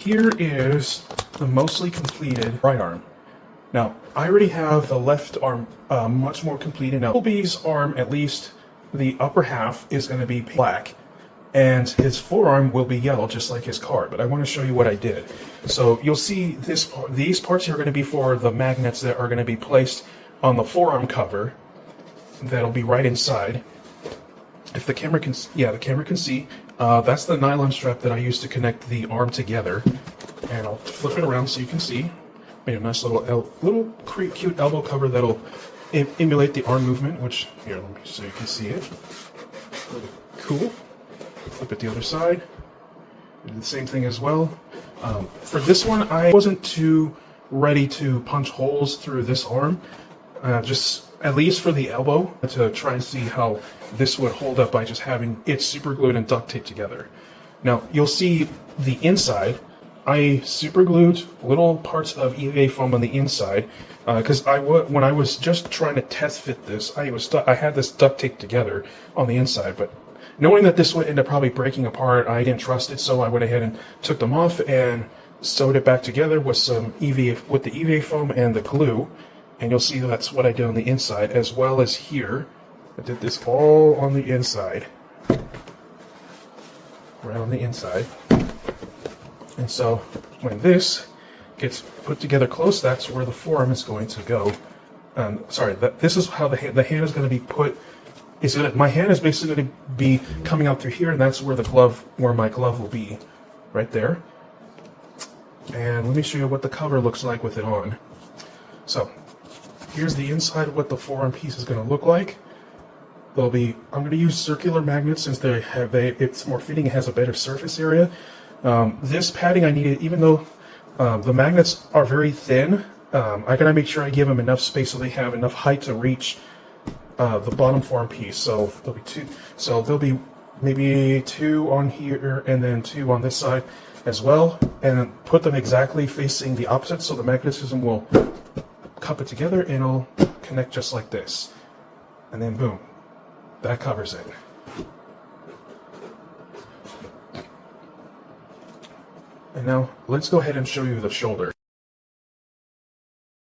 Here is the mostly completed right arm. Now, I already have the left arm much more completed. Now, Bumblebee's arm, at least the upper half, is going to be black, and his forearm will be yellow, just like his card. But I want to show you what I did. So you'll see these parts here are going to be for the magnets that are going to be placed on the forearm cover. That'll be right inside. If the camera can, yeah, the camera can see. That's the nylon strap that I used to connect the arm together. And I'll flip it around so you can see. Made a nice little cute elbow cover that'll emulate the arm movement. Which here, let me so you can see it. Really cool. Flip it the other side. Do the same thing as well. For this one, I wasn't too ready to punch holes through this arm. Just at least for the elbow, to try and see how this would hold up by just having it super glued and duct taped together. Now, you'll see the inside. I super glued little parts of EVA foam on the inside because when I was just trying to test fit this, I had this duct taped together on the inside, but knowing that this would end up probably breaking apart, I didn't trust it, so I went ahead and took them off and sewed it back together with the EVA foam and the glue. And you'll see that's what I did on the inside, as well as here. I did this all on the inside. Right on the inside. And so, when this gets put together close, that's where the forearm is going to go. This is how the hand is going to be put. My hand is basically going to be coming out through here, and that's where my glove will be. Right there. And let me show you what the cover looks like with it on. So, here's the inside of what the forearm piece is going to look like. I'm going to use circular magnets since it's more fitting, it has a better surface area. This padding I needed, even though the magnets are very thin, I gotta make sure I give them enough space so they have enough height to reach the bottom forearm piece. So there'll be two. So there'll be maybe 2 on here and then 2 on this side as well, and then put them exactly facing the opposite, so the magnetism will cup it together and it'll connect just like this. And then boom, that covers it. And now let's go ahead and show you the shoulder.